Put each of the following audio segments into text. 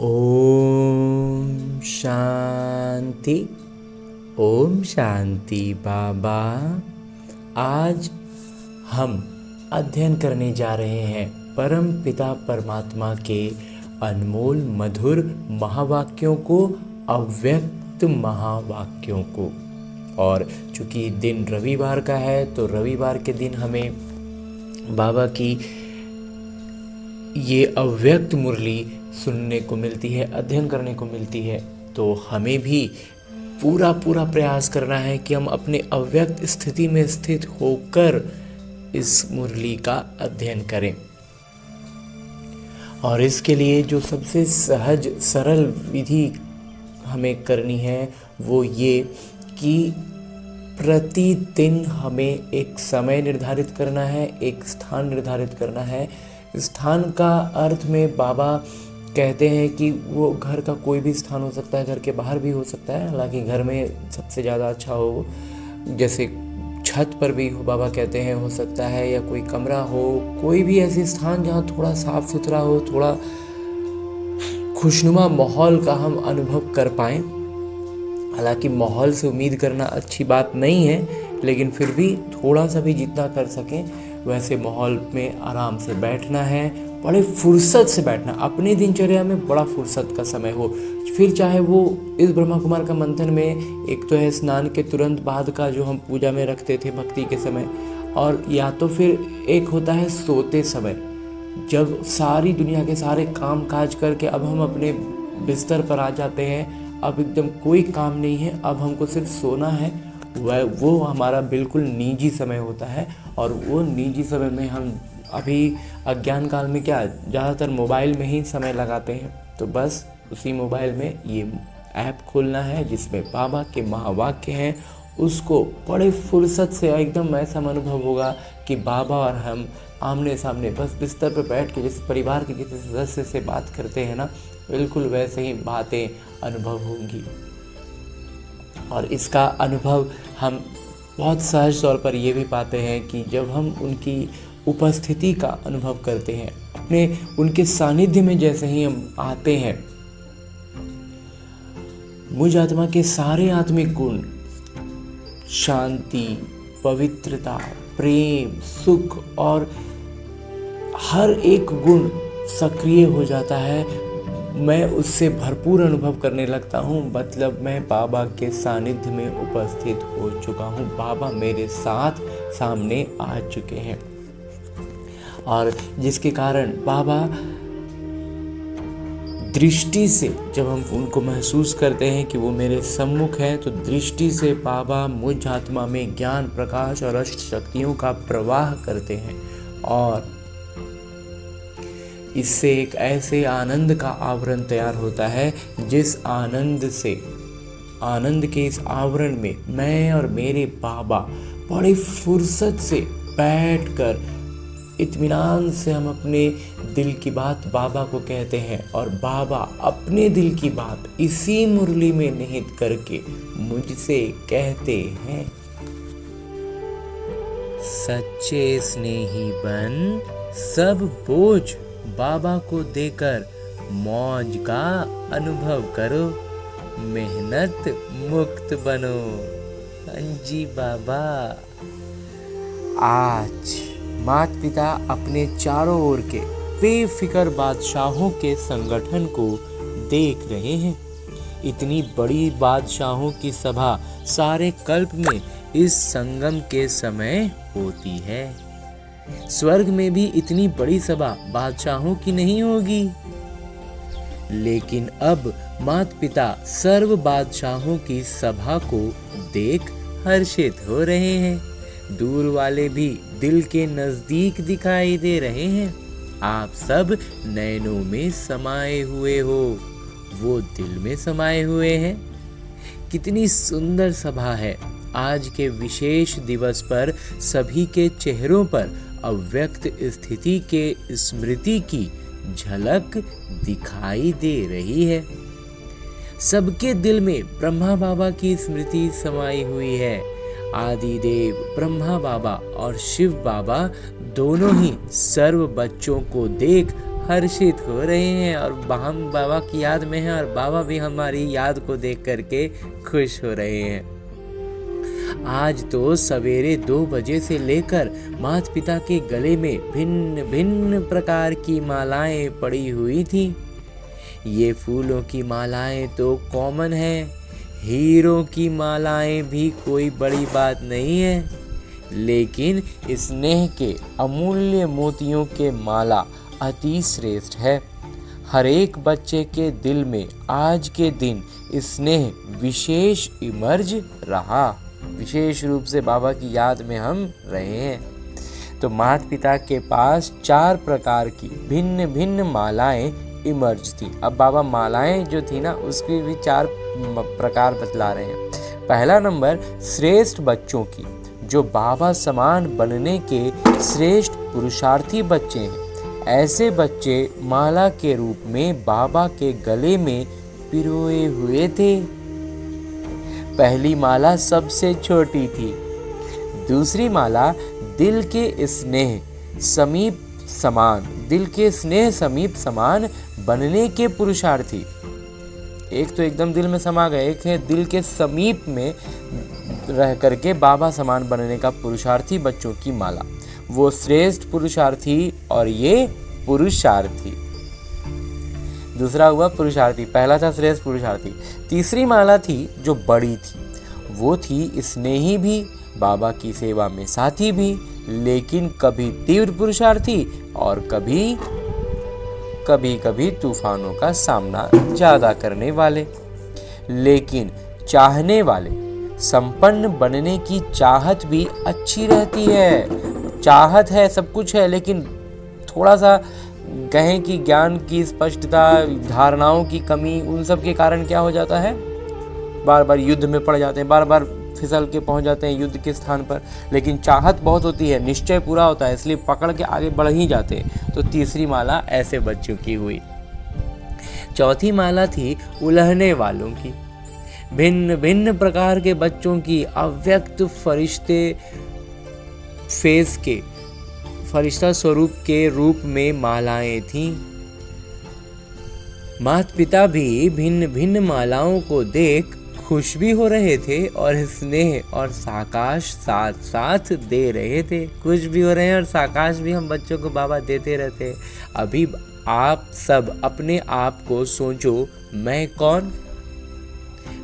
ओम शांति। ओम शांति बाबा। आज हम अध्ययन करने जा रहे हैं परम पिता परमात्मा के अनमोल मधुर महावाक्यों को, अव्यक्त महावाक्यों को। और चूंकि दिन रविवार का है तो रविवार के दिन हमें बाबा की ये अव्यक्त मुरली सुनने को मिलती है, अध्ययन करने को मिलती है। तो हमें भी पूरा प्रयास करना है कि हम अपने अव्यक्त स्थिति में स्थित होकर इस मुरली का अध्ययन करें। और इसके लिए जो सबसे सहज सरल विधि हमें करनी है वो ये कि प्रतिदिन हमें एक समय निर्धारित करना है, एक स्थान निर्धारित करना है। स्थान का अर्थ में बाबा कहते हैं कि वो घर का कोई भी स्थान हो सकता है, घर के बाहर भी हो सकता है। हालांकि घर में सबसे ज़्यादा अच्छा हो, जैसे छत पर भी हो, बाबा कहते हैं हो सकता है, या कोई कमरा हो, कोई भी ऐसे स्थान जहाँ थोड़ा साफ सुथरा हो, थोड़ा खुशनुमा माहौल का हम अनुभव कर पाएँ। हालांकि माहौल से उम्मीद करना अच्छी बात नहीं है, लेकिन फिर भी थोड़ा सा भी जितना कर सकें वैसे माहौल में आराम से बैठना है, बड़े फुर्सत से बैठना। अपनी दिनचर्या में बड़ा फुर्सत का समय हो। फिर चाहे वो इस ब्रह्मा कुमार का मंथन में एक तो है स्नान के तुरंत बाद का जो हम पूजा में रखते थे भक्ति के समय, और या तो फिर एक होता है सोते समय, जब सारी दुनिया के सारे काम काज करके अब हम अपने बिस्तर पर आ जाते हैं, अब एकदम कोई काम नहीं है, अब हमको सिर्फ सोना है। वो हमारा बिल्कुल निजी समय होता है। और वो निजी समय में हम अभी अज्ञान काल में क्या ज़्यादातर मोबाइल में ही समय लगाते हैं। तो बस उसी मोबाइल में ये ऐप खोलना है जिसमें बाबा के महावाक्य हैं, उसको बड़े फुर्सत से एकदम ऐसा अनुभव होगा कि बाबा और हम आमने सामने बस बिस्तर पर बैठ के जैसे परिवार के किसी सदस्य से बात करते हैं ना, बिल्कुल वैसे ही बातें अनुभव होंगी। और इसका अनुभव हम बहुत सहज तौर पर ये भी पाते हैं कि जब हम उनकी उपस्थिति का अनुभव करते हैं, अपने उनके सानिध्य में जैसे ही हम आते हैं, मुझ आत्मा के सारे आत्मिक गुण, शांति, पवित्रता, प्रेम, सुख और हर एक गुण सक्रिय हो जाता है। मैं उससे भरपूर अनुभव करने लगता हूँ। मतलब मैं बाबा के सानिध्य में उपस्थित हो चुका हूँ, बाबा मेरे साथ सामने आ चुके हैं। और जिसके कारण बाबा दृष्टि से जब हम उनको महसूस करते हैं कि वो मेरे सम्मुख है, तो दृष्टि से बाबा मुझ आत्मा में ज्ञान, प्रकाश और अष्ट शक्तियों का प्रवाह करते हैं। और इससे एक ऐसे आनंद का आवरण तैयार होता है जिस आनंद के इस आवरण में मैं और मेरे बाबा बड़ी फुर्सत से बैठकर इत्मीनान से हम अपने दिल की बात बाबा को कहते हैं, और बाबा अपने दिल की बात इसी मुरली में निहित करके मुझसे कहते हैं। सच्चे स्नेही बन, सब बोझ बाबा को देकर मौज का अनुभव करो, मेहनत मुक्त बनो। जी बाबा। आज माता पिता अपने चारों ओर के बेफिक्र बादशाहों के संगठन को देख रहे हैं। इतनी बड़ी बादशाहों की सभा सारे कल्प में इस संगम के समय होती है। स्वर्ग में भी इतनी बड़ी सभा बादशाहों की नहीं होगी। लेकिन अब माता पिता सर्व बादशाहों की सभा को देख हर्षित हो रहे हैं। दूर वाले भी दिल के नजदीक दिखाई दे रहे हैं। आप सब नैनों में समाये हुए हो, वो दिल में समाये हुए हैं। कितनी सुंदर सभा है। आज के विशेष दिवस पर सभी के चेहरों पर अव्यक्त स्थिति के स्मृति की झलक दिखाई दे रही है। सबके दिल में ब्रह्मा बाबा की स्मृति समाई हुई है। आदि देव ब्रह्मा बाबा और शिव बाबा दोनों ही सर्व बच्चों को देख हर्षित हो रहे हैं और हम बाबा की याद में हैं और बाबा भी हमारी याद को देख करके खुश हो रहे हैं। आज तो सवेरे 2 बजे से लेकर माता पिता के गले में भिन्न भिन्न प्रकार की मालाएं पड़ी हुई थी। ये फूलों की मालाएं तो कॉमन है, हीरों की मालाएं भी कोई बड़ी बात नहीं है, लेकिन स्नेह के अमूल्य मोतियों के माला अति श्रेष्ठ है। हर एक बच्चे के दिल में आज के दिन स्नेह विशेष इमर्ज रहा। विशेष रूप से बाबा की याद में हम रहे हैं। तो माता पिता के पास 4 प्रकार की भिन्न भिन्न मालाएं इमर्ज थी। अब बाबा मालाएं जो थी ना उसकी भी 4 प्रकार बतला रहे हैं। पहला नंबर श्रेष्ठ बच्चों की, जो बाबा समान बनने के श्रेष्ठ पुरुषार्थी बच्चे हैं। ऐसे बच्चे माला के रूप में बाबा के गले में पिरोए हुए थे। पहली माला सबसे छोटी थी। दूसरी माला दिल के स्नेह समीप समान बनने के पुरुषार्थी। एक तो एकदम दिल में समा गए, एक है दिल के समीप में रह करके बाबा समान बनने का पुरुषार्थी बच्चों की माला। वो श्रेष्ठ पुरुषार्थी और ये पुरुषार्थी। दूसरा हुआ पुरुषार्थी, पहला था श्रेष्ठ पुरुषार्थी। तीसरी माला थी जो बड़ी थी, वो थी स्नेही भी, बाबा की सेवा में साथी भी, लेकिन कभी तीव्र पुरुषार्थी और कभी कभी तूफानों का सामना ज्यादा करने वाले, लेकिन चाहने वाले। संपन्न बनने की चाहत भी अच्छी रहती है। चाहत है, सब कुछ है, लेकिन थोड़ा सा कहें कि ज्ञान की स्पष्टता, धारणाओं की कमी, उन सब के कारण क्या हो जाता है, बार बार युद्ध में पड़ जाते हैं, बार बार फिसल के पहुंच जाते हैं युद्ध के स्थान पर। लेकिन चाहत बहुत होती है, निश्चय पूरा होता है, इसलिए पकड़ के आगे बढ़ ही जाते हैं। तो तीसरी माला ऐसे बच्चों की हुई। चौथी माला थी उलहने वालों की, भिन्न भिन्न प्रकार के बच्चों की अव्यक्त फरिश्ता स्वरूप के रूप में मालाएं थीं। माता पिता भी भिन्न भिन्न मालाओं को देख खुश भी हो रहे थे और स्नेह और साकाश साथ साथ दे रहे थे। खुश भी हो रहे हैं और साकाश भी हम बच्चों को बाबा देते रहते हैं। अभी आप सब अपने आप को सोचो, मैं कौन?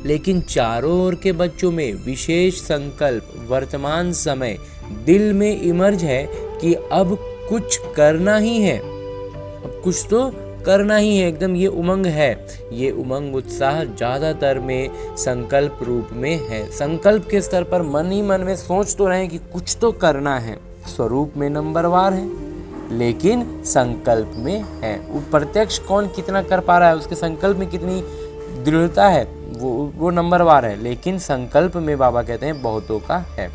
लेकिन चारों ओर के बच्चों में विशेष संकल्प वर्तमान समय दिल में इमर्ज है कि अब कुछ करना ही है, अब कुछ तो करना ही है। एकदम ये उमंग है, ये उमंग उत्साह ज्यादातर में संकल्प रूप में है। संकल्प के स्तर पर मन ही मन में सोच तो रहे कि कुछ तो करना है, स्वरूप में नंबरवार है, लेकिन संकल्प में है। वो प्रत्यक्ष कौन कितना कर पा रहा है, उसके संकल्प में कितनी दृढ़ता है, वो नंबरवार है, लेकिन संकल्प में बाबा कहते हैं बहुतों का है।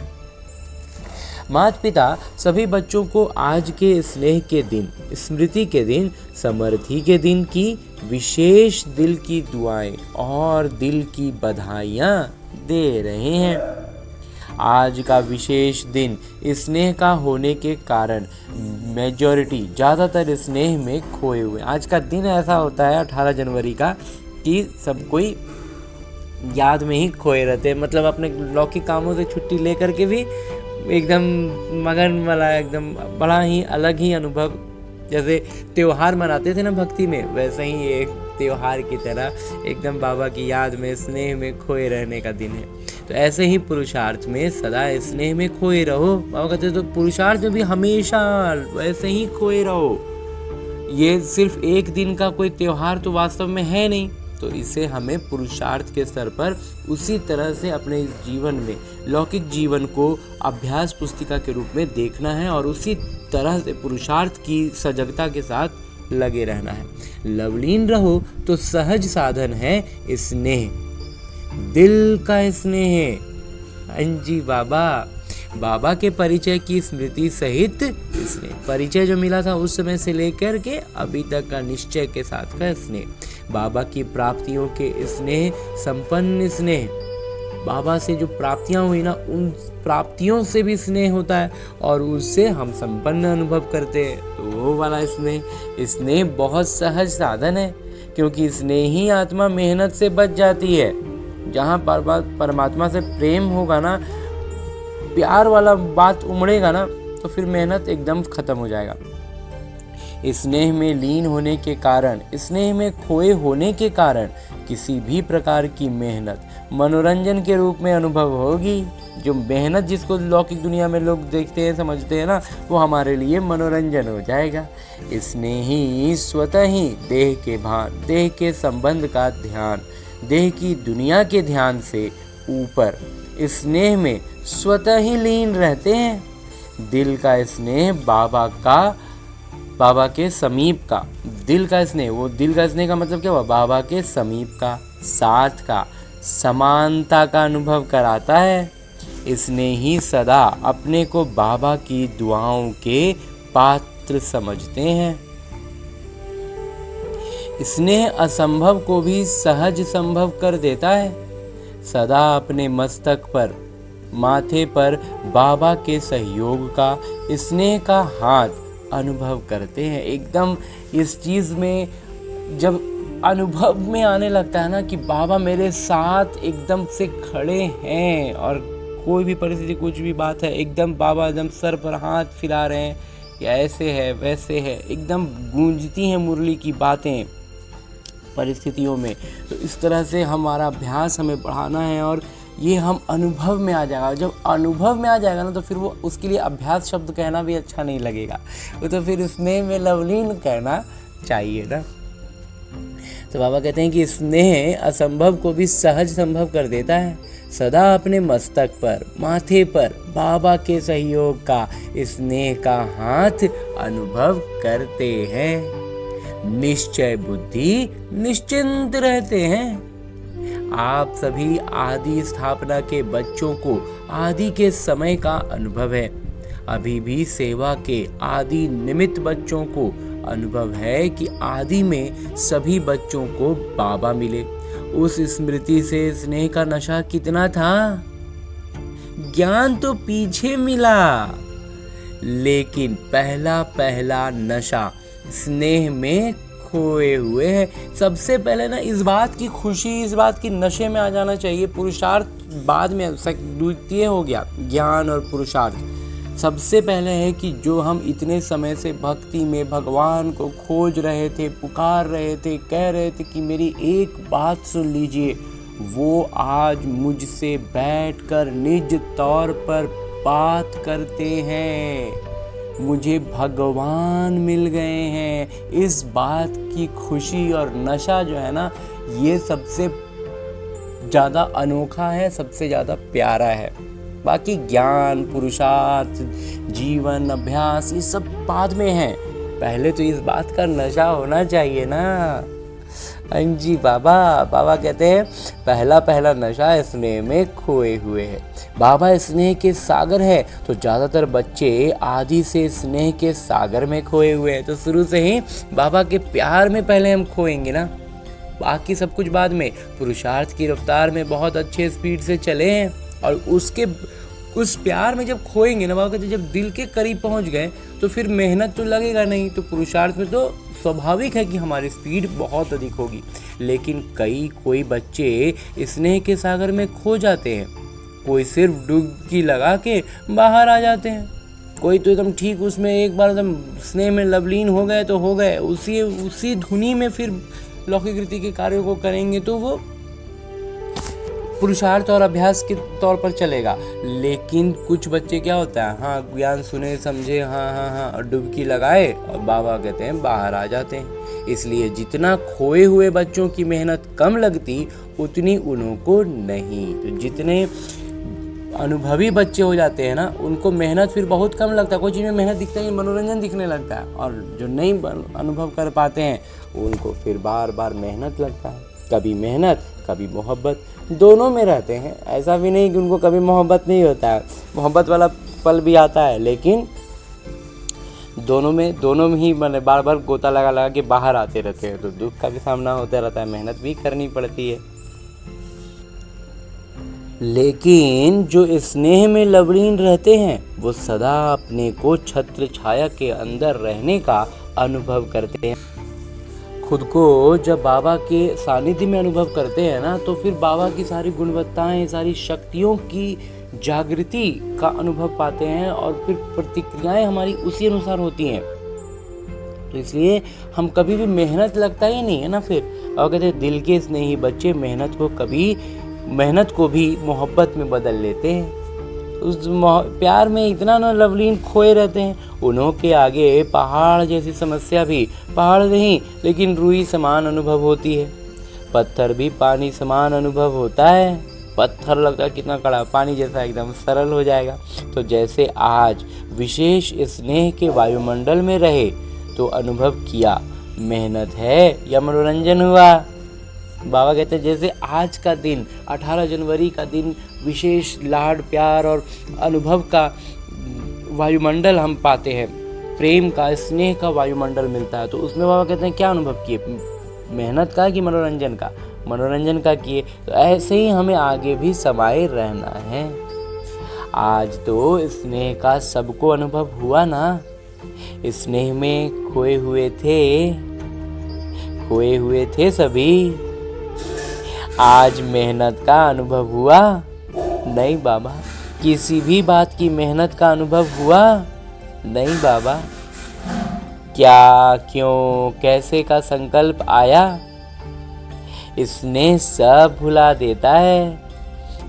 माता पिता सभी बच्चों को आज के स्नेह के दिन, स्मृति के दिन, समर्थी के दिन की विशेष दिल की दुआएं और दिल की बधाइयाँ दे रहे हैं। आज का विशेष दिन स्नेह का होने के कारण मेजॉरिटी ज़्यादातर स्नेह में खोए हुए। आज का दिन ऐसा होता है 18 जनवरी का कि सब कोई याद में ही खोए रहते हैं, मतलब अपने लौकिक कामों से छुट्टी लेकर के भी एकदम मगन वाला, एकदम बड़ा ही अलग ही अनुभव। जैसे त्योहार मनाते थे ना भक्ति में, वैसे ही एक त्योहार की तरह एकदम बाबा की याद में, स्नेह में खोए रहने का दिन है। तो ऐसे ही पुरुषार्थ में सदा स्नेह में खोए रहो। बाबा कहते तो पुरुषार्थ में भी हमेशा वैसे ही खोए रहो। ये सिर्फ एक दिन का कोई त्योहार तो वास्तव में है नहीं, तो इसे हमें पुरुषार्थ के स्तर पर उसी तरह से अपने जीवन में, लौकिक जीवन को अभ्यास पुस्तिका के रूप में देखना है और उसी तरह से पुरुषार्थ की सजगता के साथ लगे रहना है। लवलीन रहो तो सहज साधन है स्नेह, दिल का स्नेह। अंजी बाबा के परिचय की स्मृति सहित स्नेह, परिचय जो मिला था उस समय से लेकर के अभी तक का निश्चय के साथ का स्नेह, बाबा की प्राप्तियों के स्नेह, संपन्न स्नेह, बाबा से जो प्राप्तियां हुई ना, उन प्राप्तियों से भी स्नेह होता है और उससे हम संपन्न अनुभव करते हैं। तो वो वाला स्नेह बहुत सहज साधन है, क्योंकि स्नेही आत्मा मेहनत से बच जाती है। जहाँ परमात्मा से प्रेम होगा ना, प्यार वाला बात उमड़ेगा ना, तो फिर मेहनत एकदम खत्म हो जाएगा। स्नेह में लीन होने के कारण, स्नेह में खोए होने के कारण किसी भी प्रकार की मेहनत मनोरंजन के रूप में अनुभव होगी। जो मेहनत जिसको लौकिक दुनिया में लोग देखते हैं, समझते हैं ना, वो हमारे लिए मनोरंजन हो जाएगा। स्नेही स्वतः ही देह के संबंध का ध्यान, देह की दुनिया के ध्यान से ऊपर स्नेह में स्वतः ही लीन रहते हैं। दिल का स्नेह बाबा के समीप का, दिल का स्नेह का मतलब क्या हुआ? बाबा के समीप का, साथ का, समानता का अनुभव कराता है। स्नेही सदा अपने को बाबा की दुआओं के पात्र समझते हैं। स्नेह असंभव को भी सहज संभव कर देता है। सदा अपने मस्तक पर, माथे पर बाबा के सहयोग का, स्नेह का हाथ अनुभव करते हैं। एकदम इस चीज़ में जब अनुभव में आने लगता है ना कि बाबा मेरे साथ एकदम से खड़े हैं, और कोई भी परिस्थिति, कुछ भी बात है, एकदम बाबा एकदम सर पर हाथ फिरा रहे हैं, या ऐसे है वैसे है, एकदम गूंजती हैं मुरली की बातें परिस्थितियों में। तो इस तरह से हमारा अभ्यास हमें बढ़ाना है, और ये हम अनुभव में आ जाएगा। जब अनुभव में आ जाएगा ना, तो फिर वो उसके लिए अभ्यास शब्द कहना भी अच्छा नहीं लगेगा, वो तो फिर स्नेह में लवलीन कहना चाहिए ना। तो बाबा कहते हैं कि स्नेह असंभव को भी सहज संभव कर देता है। सदा अपने मस्तक पर, माथे पर बाबा के सहयोग का, स्नेह का हाथ अनुभव करते हैं। निश्चय बुद्धि निश्चिंत रहते हैं। आप सभी आदि स्थापना के बच्चों को आदि के समय का अनुभव है। अभी भी सेवा के आदि निमित्त बच्चों को अनुभव है कि आदि में सभी बच्चों को बाबा मिले। उस स्मृति से स्नेह का नशा कितना था। ज्ञान तो पीछे मिला, लेकिन पहला नशा स्नेह में खोए हुए हैं। सबसे पहले ना इस बात की खुशी, इस बात की नशे में आ जाना चाहिए। पुरुषार्थ बाद में, द्वितीय हो गया ज्ञान और पुरुषार्थ। सबसे पहले है कि जो हम इतने समय से भक्ति में भगवान को खोज रहे थे, पुकार रहे थे, कह रहे थे कि मेरी एक बात सुन लीजिए, वो आज मुझसे बैठकर निज तौर पर बात करते हैं। मुझे भगवान मिल गए हैं। इस बात की खुशी और नशा जो है ना, ये सबसे ज़्यादा अनोखा है, सबसे ज़्यादा प्यारा है। बाकी ज्ञान, पुरुषार्थ, जीवन, अभ्यास, ये सब बाद में है। पहले तो इस बात का नशा होना चाहिए ना। हाँ जी, बाबा कहते हैं पहला नशा स्नेह में खोए हुए है। बाबा स्नेह के सागर है, तो ज़्यादातर बच्चे आदि से स्नेह के सागर में खोए हुए हैं। तो शुरू से ही बाबा के प्यार में पहले हम खोएंगे ना, बाकी सब कुछ बाद में। पुरुषार्थ की रफ्तार में बहुत अच्छे स्पीड से चले हैं, और उस प्यार में जब खोएंगे ना, बाबा कहते जब दिल के करीब पहुंच गए तो फिर मेहनत तो लगेगा नहीं। तो पुरुषार्थ में तो स्वाभाविक है कि हमारी स्पीड बहुत अधिक होगी। लेकिन कोई बच्चे स्नेह के सागर में खो जाते हैं। कोई सिर्फ डुबकी लगा के बाहर आ जाते हैं। कोई तो एकदम ठीक उसमें एक बार एकदम स्नेह में लवलीन हो गए तो हो गए, उसी धुनी में फिर लौकिक रीति के कार्यों को करेंगे तो वो पुरुषार्थ और अभ्यास के तौर पर चलेगा। लेकिन कुछ बच्चे क्या होता है, हाँ ज्ञान सुने समझे, हाँ और डुबकी लगाए, और बाबा कहते हैं बाहर आ जाते हैं। इसलिए जितना खोए हुए बच्चों की मेहनत कम लगती, उतनी उन्हों को नहीं। तो जितने अनुभवी बच्चे हो जाते हैं ना, उनको मेहनत फिर बहुत कम लगता है। कोई चीज़ में मेहनत दिखता है, मनोरंजन दिखने लगता है। और जो नहीं अनुभव कर पाते हैं, उनको फिर बार बार मेहनत लगता है। कभी मेहनत, कभी मोहब्बत, दोनों में रहते हैं। ऐसा भी नहीं कि उनको कभी मोहब्बत नहीं होता है, मोहब्बत वाला पल भी आता है, लेकिन दोनों में ही मैंने बार बार गोता लगा के बाहर आते रहते हैं। तो दुख का भी सामना होता रहता है, मेहनत भी करनी पड़ती है। लेकिन जो स्नेह में लवलीन रहते हैं वो सदा अपने को छत्र छाया के अंदर रहने का अनुभव करते हैं। खुद को जब बाबा के सानिध्य में अनुभव करते हैं ना, तो फिर बाबा की सारी गुणवत्ताएं, सारी शक्तियों की जागृति का अनुभव पाते हैं और फिर प्रतिक्रियाएं हमारी उसी अनुसार होती हैं। तो इसलिए हम कभी भी मेहनत लगता ही नहीं है ना फिर। और कहते हैं दिल के स्नेही बच्चे मेहनत को भी मोहब्बत में बदल लेते हैं। उस प्यार में इतना ना लवलीन खोए रहते हैं। उन्हों के आगे पहाड़ जैसी समस्या भी पहाड़ नहीं लेकिन रुई समान अनुभव होती है। पत्थर भी पानी समान अनुभव होता है। पत्थर लगता है कितना कड़ा, पानी जैसा एकदम सरल हो जाएगा। तो जैसे आज विशेष स्नेह के वायुमंडल में रहे तो अनुभव किया मेहनत है या मनोरंजन हुआ। बाबा कहते हैं जैसे आज का दिन 18 जनवरी का दिन विशेष लाड प्यार और अनुभव का वायुमंडल हम पाते हैं, प्रेम का स्नेह का वायुमंडल मिलता है। तो उसमें बाबा कहते हैं क्या अनुभव किए, मेहनत का कि मनोरंजन का? मनोरंजन का किए। तो ऐसे ही हमें आगे भी समाये रहना है। आज तो स्नेह का सबको अनुभव हुआ ना। स्नेह में खोए हुए थे सभी। आज मेहनत का अनुभव हुआ नहीं बाबा। किसी भी बात की मेहनत का अनुभव हुआ नहीं बाबा। क्या, क्यों, कैसे का संकल्प आया, स्नेह सब भुला देता है।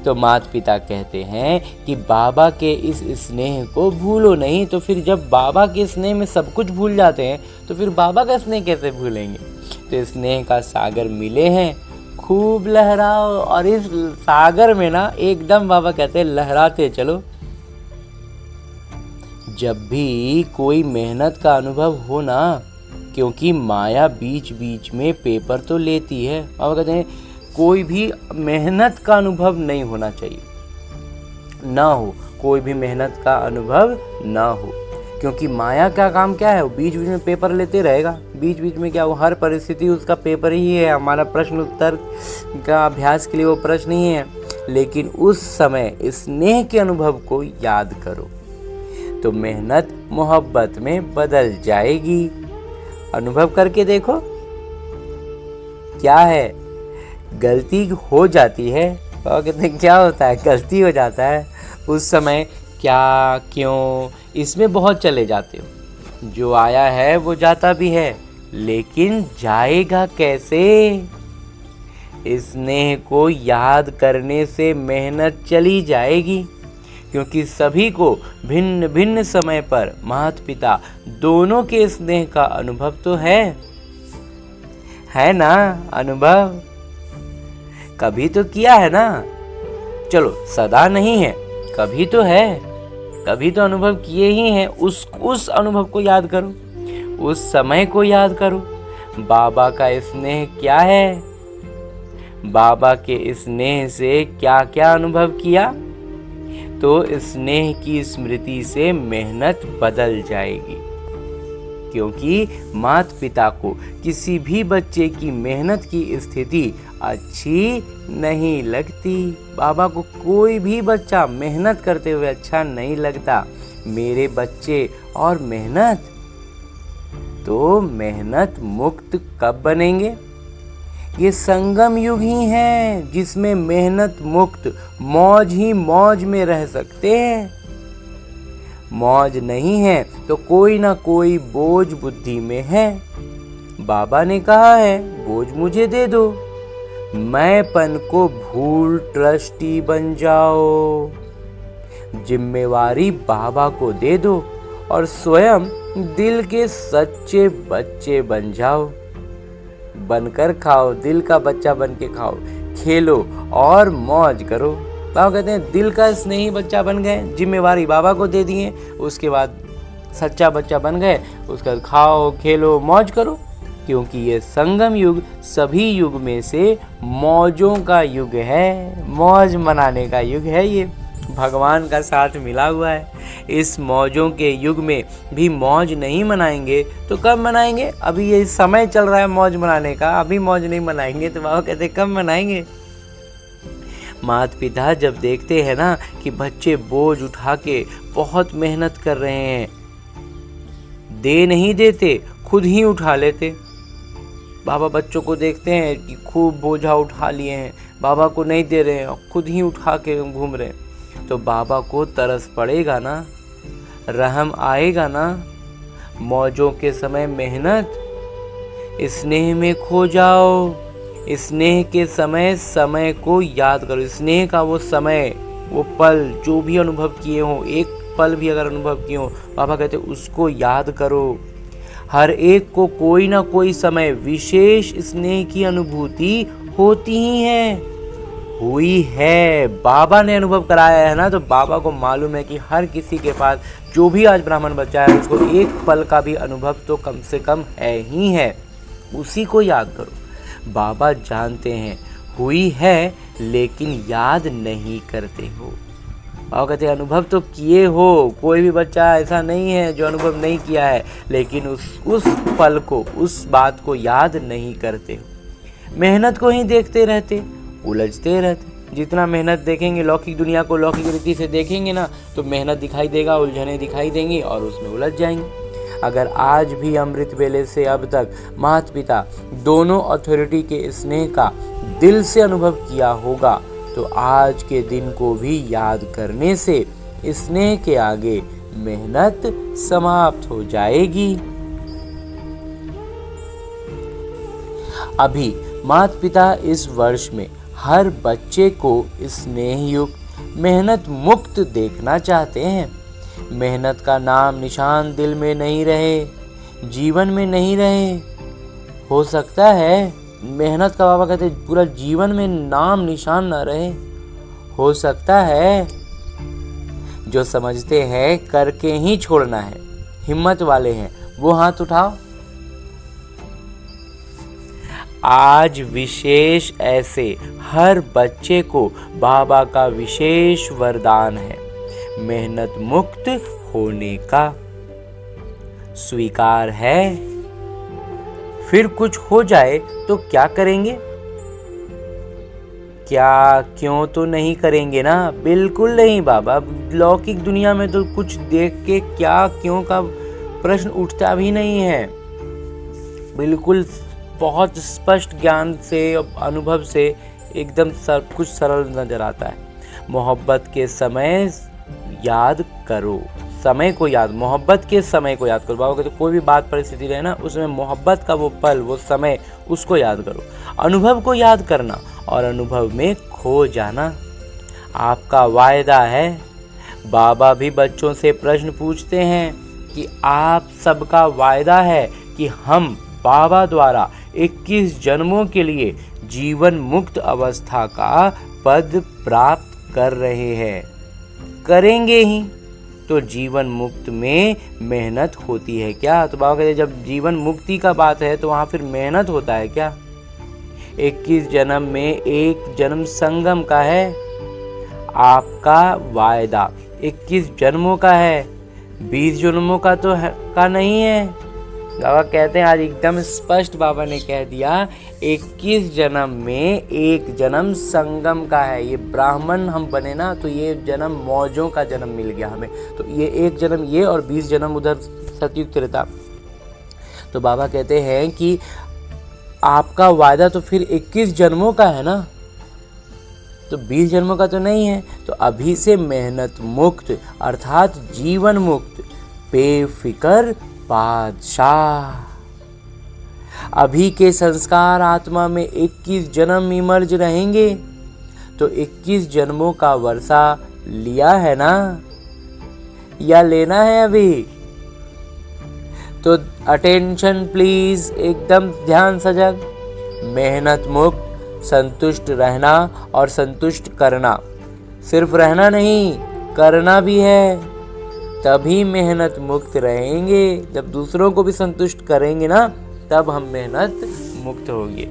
तो माता पिता कहते हैं कि बाबा के इस स्नेह को भूलो नहीं। तो फिर जब बाबा के स्नेह में सब कुछ भूल जाते हैं तो फिर बाबा का स्नेह कैसे भूलेंगे। तो स्नेह का सागर मिले हैं, खूब लहराओ। और इस सागर में ना एकदम बाबा कहते हैं लहराते चलो। जब भी कोई मेहनत का अनुभव हो ना, क्योंकि माया बीच बीच में पेपर तो लेती है। बाबा कहते हैं कोई भी मेहनत का अनुभव नहीं होना चाहिए, ना हो, कोई भी मेहनत का अनुभव ना हो। क्योंकि माया का काम क्या है, वो बीच बीच में पेपर लेते रहेगा। बीच बीच में क्या, वो हर परिस्थिति उसका पेपर ही है। हमारा प्रश्न उत्तर का अभ्यास के लिए वो प्रश्न ही है। लेकिन उस समय स्नेह के अनुभव को याद करो तो मेहनत मोहब्बत में बदल जाएगी। अनुभव करके देखो क्या है। गलती हो जाती है, और कहते हैं क्या होता है, गलती हो जाता है। उस समय क्या, क्यों, इसमें बहुत चले जाते हो। जो आया है वो जाता भी है, लेकिन जाएगा कैसे? स्नेह को याद करने से मेहनत चली जाएगी। क्योंकि सभी को भिन्न भिन्न समय पर माता पिता दोनों के स्नेह का अनुभव तो है ना। अनुभव कभी तो किया है ना। चलो सदा नहीं है, कभी तो है, कभी तो अनुभव किए ही हैं। उस अनुभव को याद करो, उस समय को याद करो। बाबा का स्नेह क्या है, बाबा के स्नेह से क्या क्या अनुभव किया। तो स्नेह की स्मृति से मेहनत बदल जाएगी। क्योंकि माता पिता को किसी भी बच्चे की मेहनत की स्थिति अच्छी नहीं लगती। बाबा को कोई भी बच्चा मेहनत करते हुए अच्छा नहीं लगता। मेरे बच्चे और मेहनत, तो मेहनत मुक्त कब बनेंगे? ये संगम युग ही है जिसमें मेहनत मुक्त मौज ही मौज में रह सकते हैं। मौज नहीं है तो कोई ना कोई बोझ बुद्धि में है। बाबा ने कहा है बोझ मुझे दे दो, मैंपन को भूल ट्रस्टी बन जाओ। जिम्मेवारी बाबा को दे दो और स्वयं दिल के सच्चे बच्चे बन जाओ। बनकर खाओ, दिल का बच्चा बन के खाओ, खेलो और मौज करो। बाबा कहते हैं दिल का स्नेही बच्चा बन गए, जिम्मेवारी बाबा को दे दिए, उसके बाद सच्चा बच्चा बन गए, उसके बाद खाओ खेलो मौज करो। क्योंकि ये संगम युग सभी युग में से मौजों का युग है, मौज मनाने का युग है। ये भगवान का साथ मिला हुआ है। इस मौजों के युग में भी मौज नहीं मनाएंगे तो कब मनाएंगे? अभी ये समय चल रहा है मौज मनाने का, अभी मौज नहीं मनाएंगे तो बाबा कहते कब मनाएंगे? माता पिता जब देखते हैं ना कि बच्चे बोझ उठा के बहुत मेहनत कर रहे हैं, दे नहीं देते, खुद ही उठा लेते। बाबा बच्चों को देखते हैं कि खूब बोझा उठा लिए हैं, बाबा को नहीं दे रहे हैं, खुद ही उठा के घूम रहे हैं, तो बाबा को तरस पड़ेगा ना, रहम आएगा ना। मौजों के समय मेहनत, स्नेह में खो जाओ। स्नेह के समय को याद करो। स्नेह का वो समय, वो पल जो भी अनुभव किए हो, एक पल भी अगर अनुभव किए हो, बाबा कहते उसको याद करो। हर एक को कोई ना कोई समय विशेष स्नेह की अनुभूति होती ही है, हुई है। बाबा ने अनुभव कराया है ना, तो बाबा को मालूम है कि हर किसी के पास जो भी आज ब्राह्मण बच्चा है उसको एक पल का भी अनुभव तो कम से कम है ही है, उसी को याद करो। बाबा जानते हैं हुई है लेकिन याद नहीं करते हो। बाबा कहते हैं अनुभव तो किए हो, कोई भी बच्चा ऐसा नहीं है जो अनुभव नहीं किया है, लेकिन उस पल को, उस बात को याद नहीं करते हो। मेहनत को ही देखते रहते, उलझते रहते। जितना मेहनत देखेंगे, लौकिक दुनिया को लौकिक रीति से देखेंगे ना, तो मेहनत दिखाई देगा, उलझने दिखाई देंगी और उसमें उलझ जाएंगे। अगर आज भी अमृत वेले से अब तक माता पिता दोनों अथॉरिटी के स्नेह का दिल से अनुभव किया होगा, तो आज के दिन को भी याद करने से स्नेह के आगे मेहनत समाप्त हो जाएगी। अभी माता पिता इस वर्ष में हर बच्चे को स्नेह युक्त, मेहनत मुक्त देखना चाहते हैं। मेहनत का नाम निशान दिल में नहीं रहे, जीवन में नहीं रहे। हो सकता है मेहनत का बाबा कहते पूरा जीवन में नाम निशान न रहे। हो सकता है जो समझते हैं करके ही छोड़ना है, हिम्मत वाले हैं, वो हाथ उठाओ। आज विशेष ऐसे हर बच्चे को बाबा का विशेष वरदान है, मेहनत मुक्त होने का। स्वीकार है? फिर कुछ हो जाए तो क्या करेंगे? क्या क्यों तो नहीं करेंगे ना, बिल्कुल नहीं बाबा। लौकिक दुनिया में तो कुछ देख के क्या क्यों का प्रश्न उठता भी नहीं है। बिल्कुल बहुत स्पष्ट ज्ञान से, अनुभव से एकदम सब कुछ सरल नजर आता है। मोहब्बत के समय याद करो, समय को याद, मोहब्बत के समय को याद करो। बाबा कहते कोई भी बात परिस्थिति रहे ना, उसमें मोहब्बत का वो पल, वो समय, उसको याद करो। अनुभव को याद करना और अनुभव में खो जाना आपका वायदा है। बाबा भी बच्चों से प्रश्न पूछते हैं कि आप सबका वायदा है कि हम बाबा द्वारा 21 जन्मों के लिए जीवन मुक्त अवस्था का पद प्राप्त कर रहे हैं, करेंगे ही। तो जीवन मुक्त में मेहनत होती है क्या? तो बाबा कहते हैं जब जीवन मुक्ति का बात है तो वहाँ फिर मेहनत होता है क्या? 21 जन्म में एक जन्म संगम का है। आपका वायदा 21 जन्मों का है, 20 जन्मों का तो का नहीं है। बाबा कहते हैं आज एकदम स्पष्ट बाबा ने कह दिया 21 जन्म में एक जन्म संगम का है। ये ब्राह्मण हम बने ना, तो ये जन्म मौजों का जन्म मिल गया हमें, तो ये एक जन्म ये और 20 जन्म उधर सतयुग त्रेता। तो बाबा कहते हैं कि आपका वायदा तो फिर 21 जन्मों का है ना, तो 20 जन्मों का तो नहीं है। तो अभी से मेहनत मुक्त अर्थात जीवन मुक्त, बेफिक्र बादशाह। अभी के संस्कार आत्मा में 21 जन्म इमर्ज रहेंगे, तो 21 जन्मों का वर्षा लिया है ना, या लेना है अभी? तो अटेंशन प्लीज, एकदम ध्यान सजग। मेहनत मुक्त, संतुष्ट रहना और संतुष्ट करना, सिर्फ रहना नहीं करना भी है, तभी मेहनत मुक्त रहेंगे। जब दूसरों को भी संतुष्ट करेंगे ना, तब हम मेहनत मुक्त होंगे।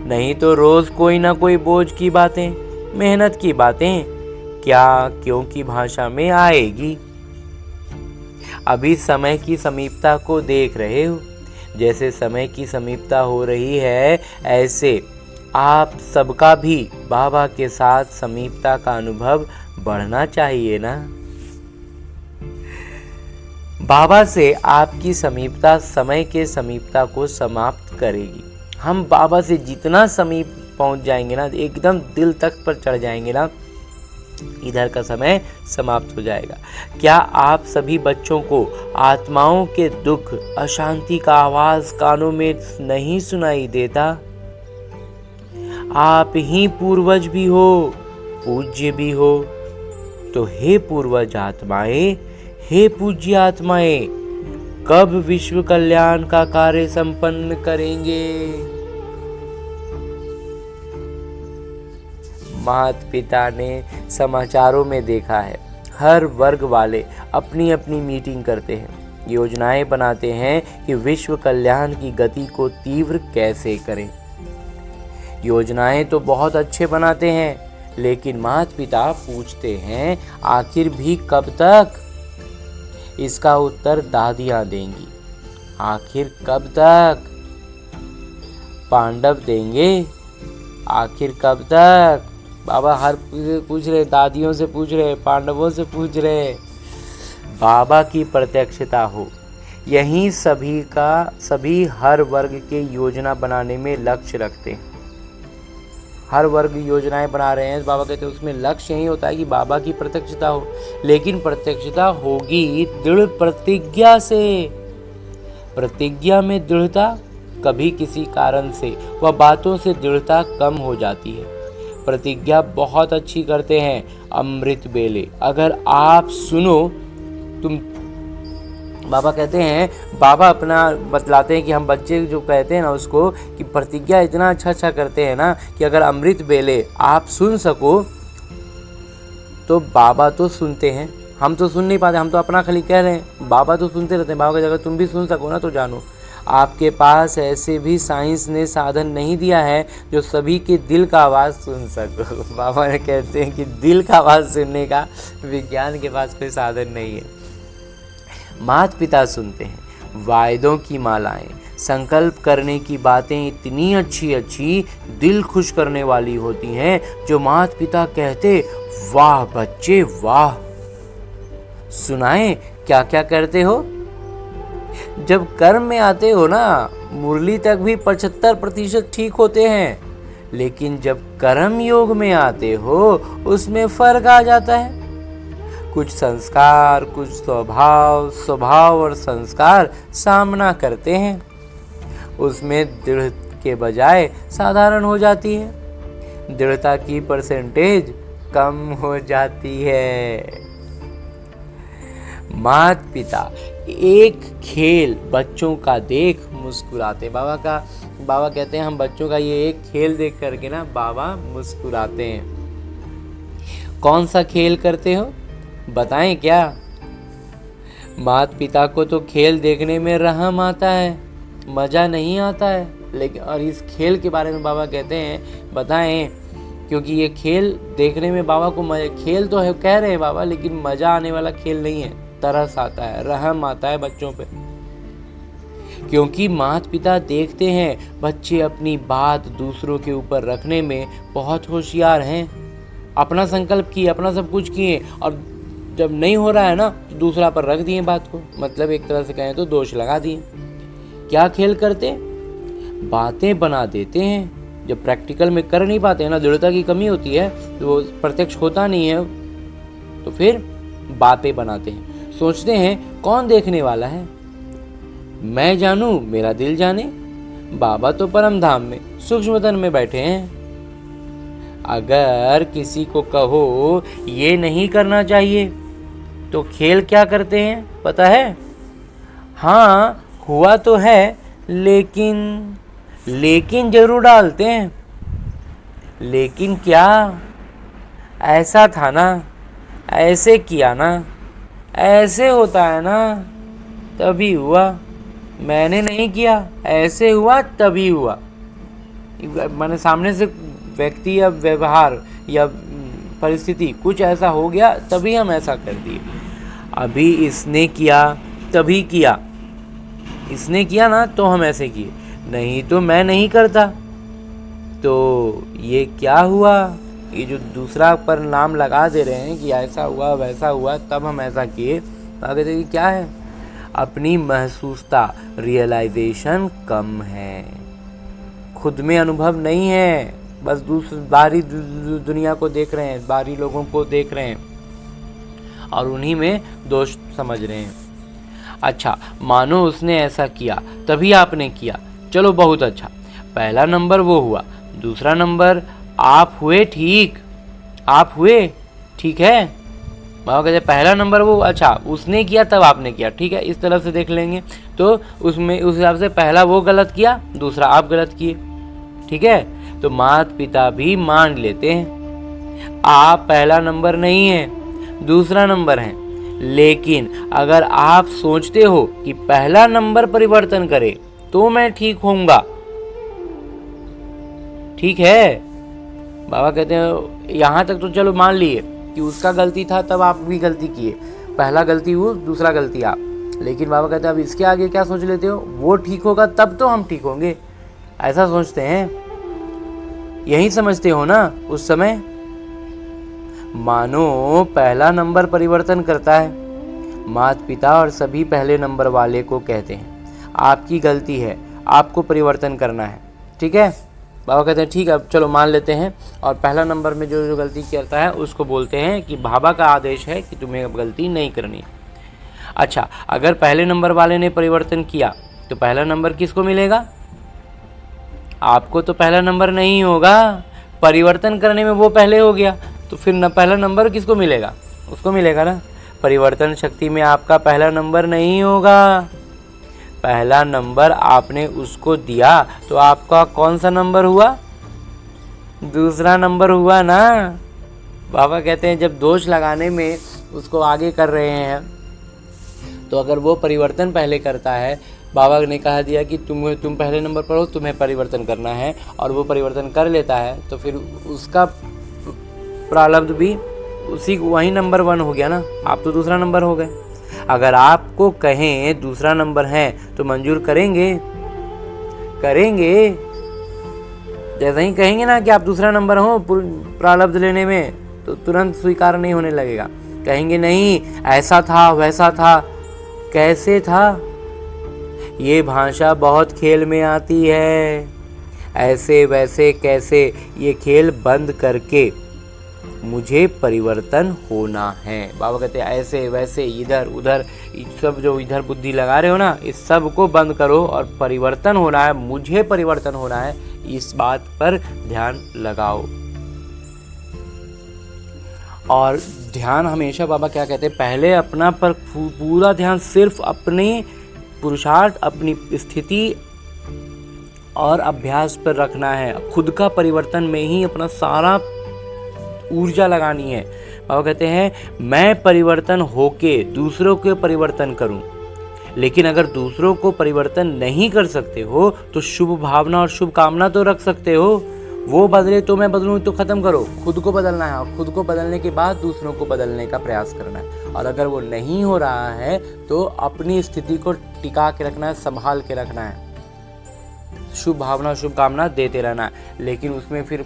नहीं तो रोज कोई ना कोई बोझ की बातें, मेहनत की बातें क्या क्यों की भाषा में आएगी। अभी समय की समीपता को देख रहे हो, जैसे समय की समीपता हो रही है, ऐसे आप सबका भी बाबा के साथ समीपता का अनुभव बढ़ना चाहिए ना। बाबा से आपकी समीपता समय के समीपता को समाप्त करेगी। हम बाबा से जितना समीप पहुंच जाएंगे ना, एकदम दिल तक पर चढ़ जाएंगे ना, इधर का समय समाप्त हो जाएगा। क्या आप सभी बच्चों को आत्माओं के दुख, अशांति का आवाज कानों में नहीं सुनाई देता? आप ही पूर्वज भी हो, पूज्य भी हो। तो हे पूर्वज आत्माएं, हे पूज्य आत्माएं, कब विश्व कल्याण का कार्य संपन्न करेंगे? माता पिता ने समाचारों में देखा है, हर वर्ग वाले अपनी अपनी मीटिंग करते हैं, योजनाएं बनाते हैं कि विश्व कल्याण की गति को तीव्र कैसे करें। योजनाएं तो बहुत अच्छे बनाते हैं, लेकिन माता पिता पूछते हैं आखिर भी कब तक? इसका उत्तर दादियां देंगी। आखिर कब तक? पांडव देंगे। आखिर कब तक? बाबा हर पूछ रहे, दादियों से पूछ रहे, पांडवों से पूछ रहे। बाबा की प्रत्यक्षता हो, यही सभी हर वर्ग के योजना बनाने में लक्ष्य रखते हैं। हर वर्ग योजनाएं बना रहे हैं, बाबा कहते हैं उसमें लक्ष्य यही होता है कि बाबा की प्रत्यक्षता हो। लेकिन प्रत्यक्षता होगी दृढ़ प्रतिज्ञा से। प्रतिज्ञा में दृढ़ता, कभी किसी कारण से वह बातों से दृढ़ता कम हो जाती है। प्रतिज्ञा बहुत अच्छी करते हैं अमृत बेले। अगर आप सुनो, तुम बाबा कहते हैं, बाबा अपना बतलाते हैं कि हम बच्चे जो कहते हैं ना उसको, कि प्रतिज्ञा इतना अच्छा करते हैं ना कि अगर अमृत बेले आप सुन सको तो बाबा तो सुनते हैं, हम तो सुन नहीं पाते, हम तो अपना खाली कह रहे हैं, बाबा तो सुनते रहते हैं। बाबा की जगह तुम भी सुन सको ना तो जानो, आपके पास ऐसे भी साइंस ने साधन नहीं दिया है जो सभी के दिल का आवाज़ सुन सको। बाबा ने कहते हैं कि दिल का आवाज़ सुनने का विज्ञान के पास कोई साधन नहीं है। माता पिता सुनते हैं। वायदों की मालाएं, संकल्प करने की बातें इतनी अच्छी दिल खुश करने वाली होती हैं, जो माता पिता कहते वाह बच्चे वाह। सुनाएं क्या क्या करते हो? जब कर्म में आते हो ना, मुरली तक भी 75% ठीक होते हैं, लेकिन जब कर्म योग में आते हो उसमें फर्क आ जाता है। कुछ संस्कार, कुछ स्वभाव और संस्कार सामना करते हैं, उसमें दृढ़ के बजाय साधारण हो जाती है, दृढ़ता की परसेंटेज कम हो जाती है। माता पिता एक खेल बच्चों का देख मुस्कुराते। बाबा कहते हैं हम बच्चों का ये एक खेल देख करके ना बाबा मुस्कुराते हैं। कौन सा खेल करते हो बताएं क्या? माता पिता को तो खेल देखने में रहम आता है, मज़ा नहीं आता है, लेकिन और इस खेल के बारे में बाबा कहते हैं बताएं, क्योंकि ये खेल देखने में बाबा को खेल तो है कह रहे हैं बाबा, लेकिन मज़ा आने वाला खेल नहीं है। तरस आता है, रहम आता है बच्चों पे, क्योंकि माता पिता देखते हैं बच्चे अपनी बात दूसरों के ऊपर रखने में बहुत होशियार हैं। अपना संकल्प किए, अपना सब कुछ किए, और जब नहीं हो रहा है ना तो दूसरा पर रख दिए बात को, मतलब एक तरह से कहें तो दोष लगा दिए। क्या खेल करते? बातें बना देते हैं। जब प्रैक्टिकल में कर नहीं पाते हैं ना, दृढ़ता की कमी होती है, तो वो प्रत्यक्ष होता नहीं है, तो फिर बातें बनाते हैं। सोचते हैं कौन देखने वाला है, मैं जानूं मेरा दिल जाने। बाबा तो परम धाम में सूक्ष्मतन में बैठे हैं। अगर किसी को कहो ये नहीं करना चाहिए तो खेल क्या करते हैं पता है? हाँ हुआ तो है, लेकिन जरूर डालते हैं। लेकिन क्या? ऐसा था ना, ऐसे किया ना, ऐसे होता है ना, तभी हुआ, मैंने नहीं किया, ऐसे हुआ तभी हुआ। मैंने सामने से व्यक्ति या व्यवहार या परिस्थिति कुछ ऐसा हो गया तभी हम ऐसा कर दिए। अभी इसने किया तभी किया, इसने किया ना तो हम ऐसे किए, नहीं तो मैं नहीं करता। तो ये क्या हुआ? ये जो दूसरा पर नाम लगा दे रहे हैं कि ऐसा हुआ वैसा हुआ तब हम ऐसा किए, कहते हैं कि क्या है? अपनी महसूसता, रियलाइजेशन कम है, खुद में अनुभव नहीं है, बस बाहरी दुनिया को देख रहे हैं, बाहरी लोगों को देख रहे हैं और उन्हीं में दोष समझ रहे हैं। अच्छा, मानो उसने ऐसा किया तभी आपने किया, चलो बहुत अच्छा, पहला नंबर वो हुआ, दूसरा नंबर आप हुए, ठीक, आप हुए, ठीक है। बाबा कहते पहला नंबर वो, अच्छा उसने किया तब आपने किया, ठीक है, इस तरह से देख लेंगे तो उसमें उस हिसाब से पहला वो गलत किया, दूसरा आप गलत किए, ठीक है। तो माता पिता भी मान लेते हैं आप पहला नंबर नहीं है, दूसरा नंबर है, लेकिन अगर आप सोचते हो कि पहला नंबर परिवर्तन करे तो मैं ठीक होऊंगा, ठीक है। बाबा कहते हैं यहाँ तक तो चलो मान लिए कि उसका गलती था तब आप भी गलती किए, पहला गलती वो, दूसरा गलती आप, लेकिन बाबा कहते हैं अब इसके आगे क्या सोच लेते हो? वो ठीक होगा तब तो हम ठीक होंगे, ऐसा सोचते हैं, यही समझते हो ना उस समय। मानो पहला नंबर परिवर्तन करता है, माता पिता और सभी पहले नंबर वाले को कहते हैं आपकी गलती है, आपको परिवर्तन करना है, ठीक है। बाबा कहते हैं ठीक है, अब चलो मान लेते हैं, और पहला नंबर में जो गलती करता है उसको बोलते हैं कि बाबा का आदेश है कि तुम्हें अब गलती नहीं करनी। अच्छा, अगर पहले नंबर वाले ने परिवर्तन किया तो पहला नंबर किसको मिलेगा? आपको तो पहला नंबर नहीं होगा, परिवर्तन करने में वो पहले हो गया, तो फिर पहला नंबर किसको मिलेगा? उसको मिलेगा ना। परिवर्तन शक्ति में आपका पहला नंबर नहीं होगा, पहला नंबर आपने उसको दिया तो आपका कौन सा नंबर हुआ? दूसरा नंबर हुआ ना। बाबा कहते हैं जब दोष लगाने में उसको आगे कर रहे हैं तो अगर वो परिवर्तन पहले करता है, बाबा ने कहा दिया कि तुम पहले नंबर पर हो, तुम्हें परिवर्तन करना है, और वो परिवर्तन कर लेता है तो फिर उसका प्रारब्ध भी उसी वही नंबर 1 हो गया ना, आप तो दूसरा नंबर हो गए। अगर आपको कहें दूसरा नंबर है तो मंजूर करेंगे? जैसे ही कहेंगे ना कि आप दूसरा नंबर हो प्रारब्ध लेने में, तो तुरंत स्वीकार नहीं होने लगेगा, कहेंगे नहीं ऐसा था वैसा था। कैसे था? ये भाषा बहुत खेल में आती है, ऐसे वैसे कैसे, ये खेल बंद करके मुझे परिवर्तन होना है। बाबा कहते हैं ऐसे वैसे इधर उधर सब जो इधर बुद्धि लगा रहे हो ना, इस सब को बंद करो और परिवर्तन होना है, मुझे परिवर्तन होना है, इस बात पर ध्यान लगाओ। और ध्यान हमेशा बाबा क्या कहते हैं, पहले अपना पर पूरा ध्यान सिर्फ अपने पुरुषार्थ, अपनी स्थिति और अभ्यास पर रखना है, खुद का परिवर्तन में ही अपना सारा ऊर्जा लगानी है। बाबा कहते हैं मैं परिवर्तन होके दूसरों के परिवर्तन करूं, लेकिन अगर दूसरों को परिवर्तन नहीं कर सकते हो तो शुभ भावना और शुभ कामना तो रख सकते हो, वो बदले तो मैं बदलूं, तो ख़त्म करो, खुद को बदलना है, और खुद को बदलने के बाद दूसरों को बदलने का प्रयास करना है। और अगर वो नहीं हो रहा है तो अपनी स्थिति को टिका के रखना है, संभाल के रखना है, शुभ भावना शुभ कामना देते रहना है, लेकिन उसमें फिर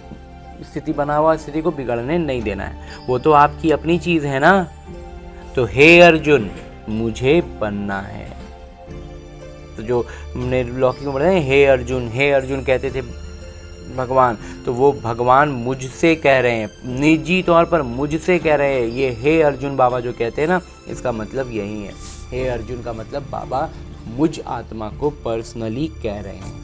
स्थिति बना हुआ स्थिति को बिगड़ने नहीं देना है, वो तो आपकी अपनी चीज़ है ना। तो हे अर्जुन मुझे बनना है। तो जो हमने लौकिक में पढ़ा है हे अर्जुन कहते थे भगवान, तो वो भगवान मुझसे कह रहे हैं, निजी तौर पर मुझसे कह रहे हैं। ये हे अर्जुन बाबा जो कहते हैं ना, इसका मतलब यही है। हे अर्जुन का मतलब बाबा मुझ आत्मा को पर्सनली कह रहे हैं।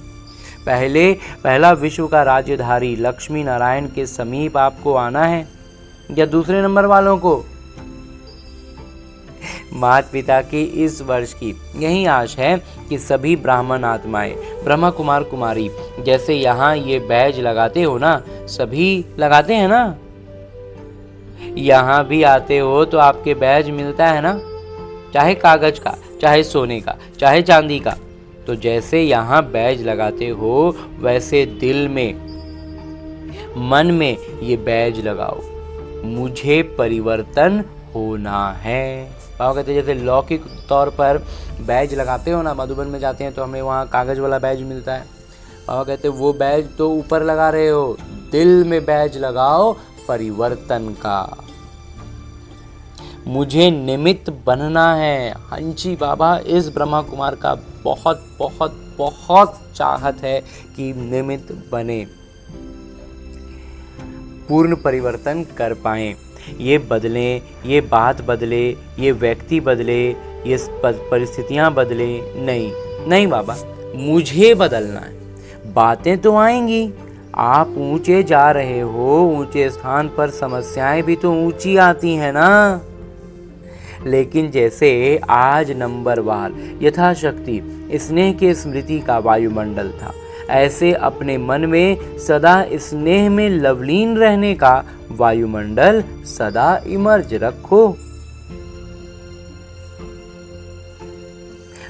पहला विश्व का राज्यधारी लक्ष्मी नारायण के समीप आपको आना है या दूसरे नंबर वालों को? माता पिता की इस वर्ष की यही आश है कि सभी ब्राह्मण आत्माएं, ब्रह्मा कुमार कुमारी, जैसे यहाँ ये बैज लगाते हो ना, सभी लगाते हैं ना, यहाँ भी आते हो तो आपके बैज मिलता है ना, चाहे कागज का, चाहे सोने का, चाहे चांदी का। तो जैसे यहाँ बैज लगाते हो वैसे दिल में, मन में ये बैज लगाओ, मुझे परिवर्तन होना है। बाबा कहते जैसे लौकिक तौर पर बैज लगाते हो ना, मधुबन में जाते हैं तो हमें वहाँ कागज़ वाला बैज मिलता है, बाबा कहते वो बैज तो ऊपर लगा रहे हो, दिल में बैज लगाओ परिवर्तन का। मुझे निमित्त बनना है। हाँ जी बाबा, इस ब्रह्मा कुमार का बहुत बहुत बहुत चाहत है कि निमित्त बने, पूर्ण परिवर्तन कर पाएं। ये बदलें, ये बात बदले, ये व्यक्ति बदले, ये परिस्थितियां बदले, नहीं बाबा, मुझे बदलना है। बातें तो आएंगी, आप ऊंचे जा रहे हो, ऊंचे स्थान पर समस्याएं भी तो ऊंची आती हैं ना। लेकिन जैसे आज नंबरवार यथाशक्ति स्नेह के स्मृति का वायुमंडल था, ऐसे अपने मन में सदा स्नेह में लवलीन रहने का वायुमंडल सदा इमर्ज रखो।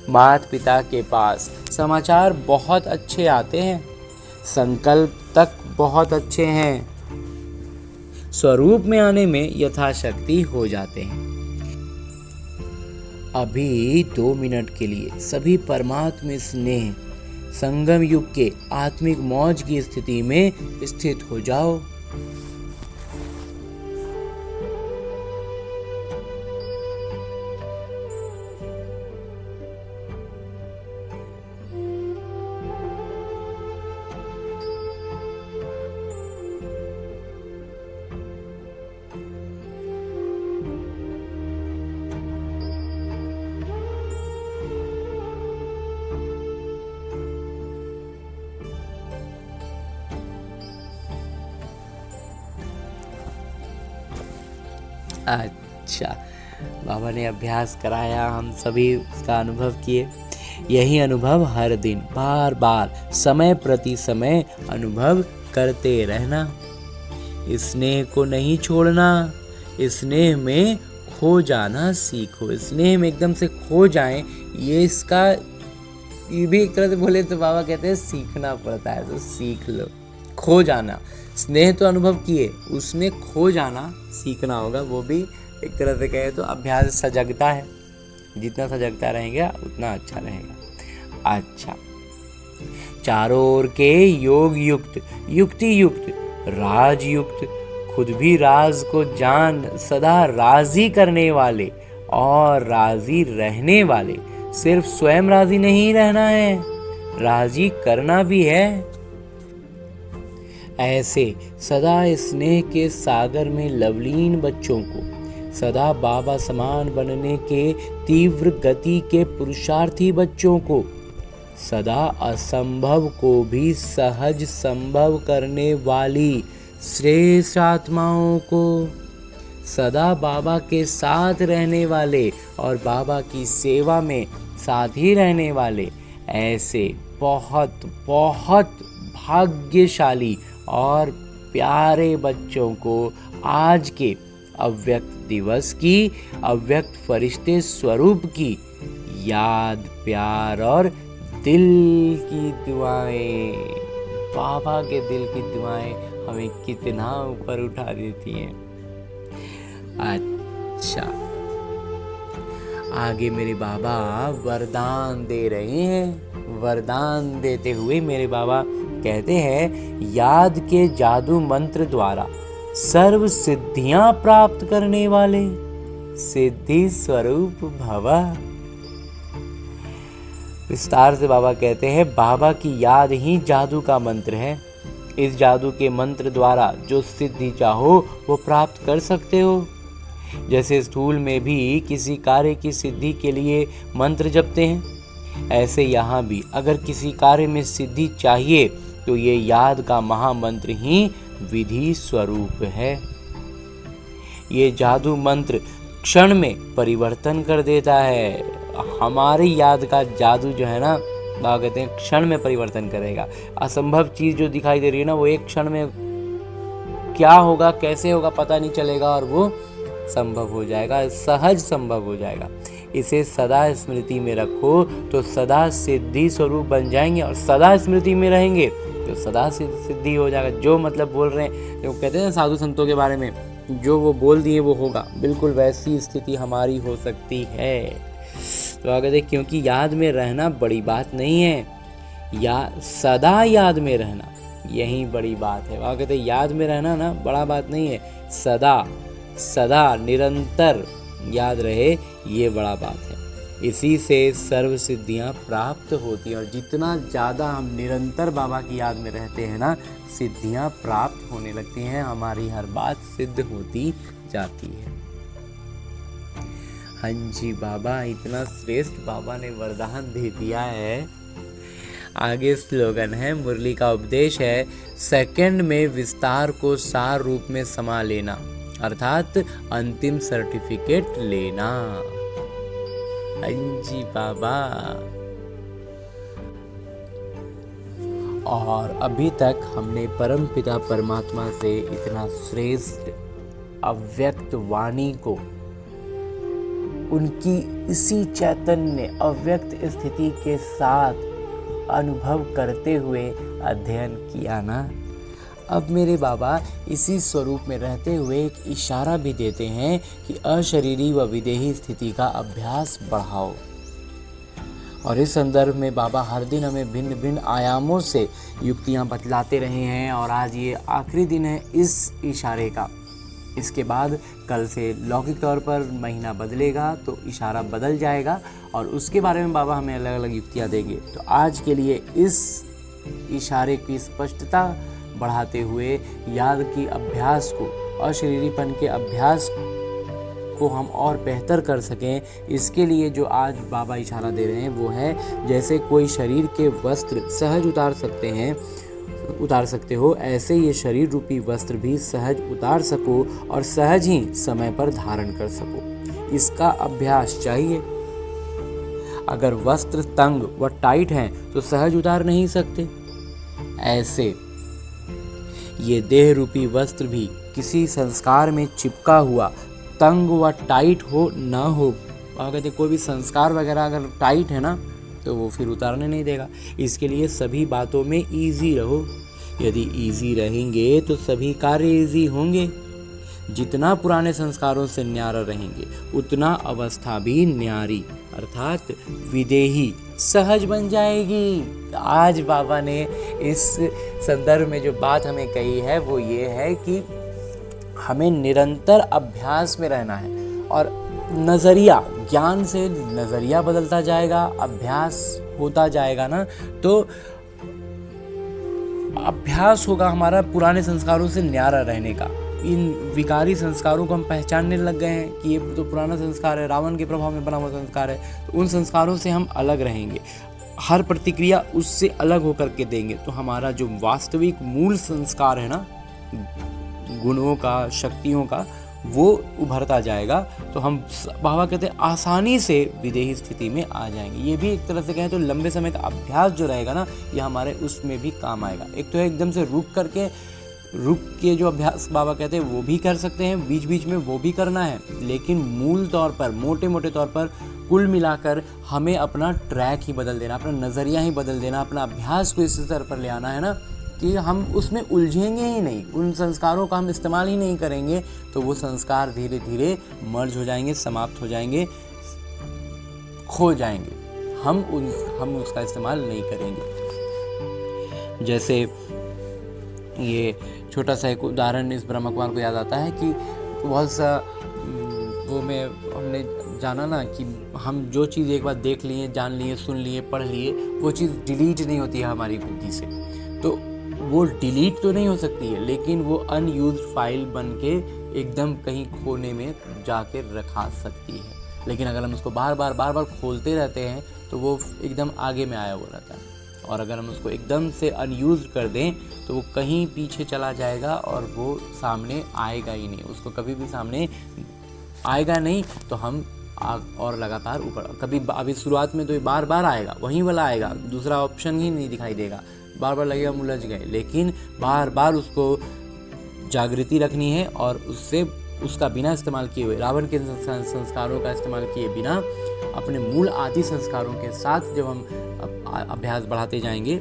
माता पिता के पास समाचार बहुत अच्छे आते हैं, संकल्प तक बहुत अच्छे हैं, स्वरूप में आने में यथाशक्ति हो जाते हैं। अभी 2 मिनट के लिए सभी परमात्मा स्नेह संगम युग के आत्मिक मौज की स्थिति में स्थित हो जाओ। अच्छा, बाबा ने अभ्यास कराया, हम सभी उसका अनुभव किए। यही अनुभव हर दिन बार बार समय प्रति समय अनुभव करते रहना। स्नेह को नहीं छोड़ना, स्नेह में खो जाना सीखो। स्नेह में एकदम से खो जाएं, ये भी एक तरह से बोले तो बाबा कहते हैं सीखना पड़ता है, तो सीख लो। खो जाना, स्नेह तो अनुभव किए, उसमें खो जाना सीखना होगा। वो भी एक तरह से कहे तो अभ्यास सजगता है, जितना सजगता रहेंगे उतना अच्छा रहेगा। अच्छा, चारों ओर के योग युक्त, युक्ति युक्त, राज युक्त, खुद भी राज को जान सदा राजी करने वाले और राजी रहने वाले। सिर्फ स्वयं राजी नहीं रहना है, राजी करना भी है। ऐसे सदा स्नेह के सागर में लवलीन बच्चों को, सदा बाबा समान बनने के तीव्र गति के पुरुषार्थी बच्चों को, सदा असंभव को भी सहज संभव करने वाली श्रेष्ठ आत्माओं को, सदा बाबा के साथ रहने वाले और बाबा की सेवा में साथ ही रहने वाले ऐसे बहुत बहुत भाग्यशाली और प्यारे बच्चों को आज के अव्यक्त दिवस की, अव्यक्त फरिश्ते स्वरूप की याद, प्यार और दिल की दुआएं, बाबा के दिल की दुआएं हमें कितना ऊपर उठा देती हैं। अच्छा, आगे मेरे बाबा वरदान दे रहे हैं। वरदान देते हुए मेरे बाबा कहते हैं, याद के जादू मंत्र द्वारा सर्व सिद्धियां प्राप्त करने वाले सिद्धि स्वरूप भव। विस्तार से बाबा कहते हैं, बाबा की याद ही जादू का मंत्र है। इस जादू के मंत्र द्वारा जो सिद्धि चाहो वो प्राप्त कर सकते हो। जैसे स्थूल में भी किसी कार्य की सिद्धि के लिए मंत्र जपते हैं, ऐसे यहाँ भी अगर किसी कार्य में सिद्धि चाहिए तो ये याद का महामंत्र ही विधि स्वरूप है। ये जादू मंत्र क्षण में परिवर्तन कर देता है। हमारी याद का जादू जो है ना, बाबा कहते हैं क्षण में परिवर्तन करेगा। असंभव चीज जो दिखाई दे रही है ना, वो एक क्षण में क्या होगा, कैसे होगा पता नहीं चलेगा और वो संभव हो जाएगा, सहज संभव हो जाएगा। इसे सदा स्मृति में रखो तो सदा सिद्धि स्वरूप बन जाएंगे, और सदा स्मृति में रहेंगे तो सदा सिद्धि हो जाएगा। जो मतलब बोल रहे हैं, जो कहते हैं साधु संतों के बारे में, जो वो बोल दिए वो होगा, बिल्कुल वैसी स्थिति हमारी हो सकती है। तो आगे देख, क्योंकि याद में रहना बड़ी बात नहीं है, या सदा याद में रहना, यही बड़ी बात है। वहाँ कहते याद में रहना ना बड़ा बात नहीं है, सदा सदा निरंतर याद रहे, ये बड़ा बात है। इसी से सर्व सिद्धियाँ प्राप्त होती हैं, और जितना ज़्यादा हम निरंतर बाबा की याद में रहते हैं ना, सिद्धियाँ प्राप्त होने लगती हैं, हमारी हर बात सिद्ध होती जाती है। हाँ जी बाबा, इतना श्रेष्ठ बाबा ने वरदान दे दिया है। आगे स्लोगन है, मुरली का उपदेश है, सेकंड में विस्तार को सार रूप में समा लेना, अर्थात अंतिम सर्टिफिकेट लेना। हाँ जी बाबा। और अभी तक हमने परम पिता परमात्मा से इतना श्रेष्ठ अव्यक्त वाणी को उनकी इसी चैतन्य अव्यक्त स्थिति के साथ अनुभव करते हुए अध्ययन किया ना। अब मेरे बाबा इसी स्वरूप में रहते हुए एक इशारा भी देते हैं कि अशरीरी व विदेही स्थिति का अभ्यास बढ़ाओ। और इस संदर्भ में बाबा हर दिन हमें भिन्न भिन्न आयामों से युक्तियां बतलाते रहे हैं, और आज ये आखिरी दिन है इस इशारे का। इसके बाद कल से लौकिक तौर पर महीना बदलेगा तो इशारा बदल जाएगा, और उसके बारे में बाबा हमें अलग अलग युक्तियाँ देंगे। तो आज के लिए इस इशारे की स्पष्टता बढ़ाते हुए याद की अभ्यास को, अशरीरीपन के अभ्यास को हम और बेहतर कर सकें, इसके लिए जो आज बाबा इशारा दे रहे हैं वो है, जैसे कोई शरीर के वस्त्र सहज उतार सकते हो, ऐसे ये शरीर रूपी वस्त्र भी सहज उतार सको और सहज ही समय पर धारण कर सको। इसका अभ्यास चाहिए। अगर वस्त्र तंग व टाइट हैं तो सहज उतार नहीं सकते। ऐसे ये देह रूपी वस्त्र भी किसी संस्कार में चिपका हुआ तंग व टाइट हो ना हो। कहते कोई भी संस्कार वगैरह अगर टाइट है ना तो वो फिर उतारने नहीं देगा। इसके लिए सभी बातों में ईजी रहो। यदि ईजी रहेंगे तो सभी कार्य ईजी होंगे। जितना पुराने संस्कारों से न्यारा रहेंगे उतना अवस्था भी न्यारी अर्थात विदेही सहज बन जाएगी। आज बाबा ने इस संदर्भ में जो बात हमें कही है वो ये है कि हमें निरंतर अभ्यास में रहना है, और नज़रिया, ज्ञान से नज़रिया बदलता जाएगा, अभ्यास होता जाएगा ना, तो अभ्यास होगा हमारा पुराने संस्कारों से न्यारा रहने का। इन विकारी संस्कारों को हम पहचानने लग गए हैं कि ये तो पुराना संस्कार है, रावण के प्रभाव में बना हुआ संस्कार है, तो उन संस्कारों से हम अलग रहेंगे। हर प्रतिक्रिया उससे अलग होकर के देंगे, तो हमारा जो वास्तविक मूल संस्कार है ना, गुणों का, शक्तियों का, वो उभरता जाएगा। तो हम, बाबा कहते हैं, आसानी से विदेही स्थिति में आ जाएंगे। ये भी एक तरह से कहें तो लंबे समय का अभ्यास जो रहेगा ना, ये हमारे उसमें भी काम आएगा। एक तो है एकदम से रुक के जो अभ्यास बाबा कहते हैं वो भी कर सकते हैं, बीच बीच में वो भी करना है, लेकिन मूल तौर पर, मोटे मोटे तौर पर, कुल मिलाकर हमें अपना ट्रैक ही बदल देना, अपना नज़रिया ही बदल देना, अपना अभ्यास को इस स्तर पर ले आना है ना कि हम उसमें उलझेंगे ही नहीं, उन संस्कारों का हम इस्तेमाल ही नहीं करेंगे, तो वो संस्कार धीरे धीरे मर्ज हो जाएंगे, समाप्त हो जाएंगे, खो जाएंगे। हम उसका इस्तेमाल नहीं करेंगे। जैसे ये छोटा सा एक उदाहरण इस ब्रह्म कुमार को याद आता है कि बहुत सा हमने जाना ना कि हम जो चीज़ एक बार देख लिए, जान लिए, सुन लिए, पढ़ लिए, वो चीज़ डिलीट नहीं होती है हमारी बुद्धि से। तो वो डिलीट तो नहीं हो सकती है, लेकिन वो अनयूज्ड फाइल बन के एकदम कहीं खोने में जाके रखा सकती है। लेकिन अगर हम उसको बार बार खोलते रहते हैं तो वो एकदम आगे में आया हुआ रहता है। और अगर हम उसको एकदम से अनयूज्ड कर दें तो वो कहीं पीछे चला जाएगा और वो सामने आएगा ही नहीं, उसको कभी भी सामने आएगा नहीं। तो हम और लगातार ऊपर, कभी अभी शुरुआत में तो ये बार आएगा, वहीं वाला आएगा, दूसरा ऑप्शन ही नहीं दिखाई देगा, बार लगेगा हम उलझ गए। लेकिन बार उसको जागृति रखनी है, और उसका बिना इस्तेमाल किए हुए, रावण के संस्कारों का इस्तेमाल किए बिना, अपने मूल आदि संस्कारों के साथ जब हम अभ्यास बढ़ाते जाएंगे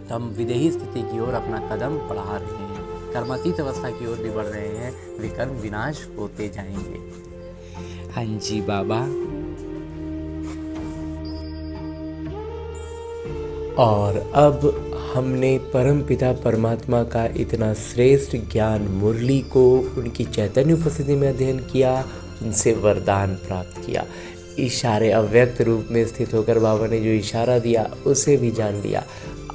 तो हम विदेही स्थिति की ओर अपना कदम बढ़ा रहे हैं, कर्मातीत अवस्था की ओर भी बढ़ रहे हैं, विकर्म विनाश होते जाएंगे। हाँ जी बाबा। और अब हमने परमपिता परमात्मा का इतना श्रेष्ठ ज्ञान मुरली को उनकी चैतन्य उपस्थिति में अध्ययन किया, उनसे वरदान प्राप्त किया। इशारे अव्यक्त रूप में स्थित होकर बाबा ने जो इशारा दिया उसे भी जान लिया।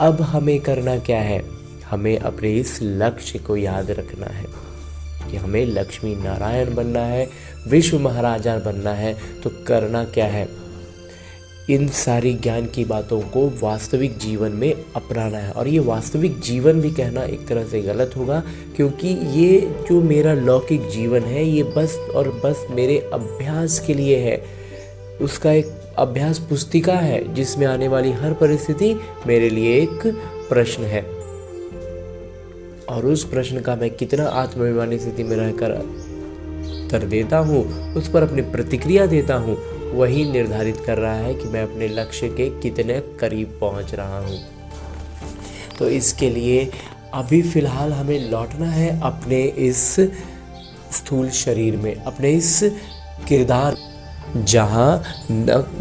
अब हमें करना क्या है? हमें अपने इस लक्ष्य को याद रखना है कि हमें लक्ष्मी नारायण बनना है, विश्व महाराजा बनना है। तो करना क्या है? इन सारी ज्ञान की बातों को वास्तविक जीवन में अपनाना है। और ये वास्तविक जीवन भी कहना एक तरह से गलत होगा, क्योंकि ये जो मेरा लौकिक जीवन है ये बस और बस मेरे अभ्यास के लिए है। उसका एक अभ्यास पुस्तिका है जिसमें आने वाली हर परिस्थिति मेरे लिए एक प्रश्न है, और उस प्रश्न का मैं कितना आत्माभिमानी स्थिति में रहकर उत्तर देता हूँ, उस पर अपनी प्रतिक्रिया देता हूँ, वही निर्धारित कर रहा है कि मैं अपने लक्ष्य के कितने करीब पहुँच रहा हूँ। तो इसके लिए अभी फ़िलहाल हमें लौटना है अपने इस स्थूल शरीर में, अपने इस किरदार, जहाँ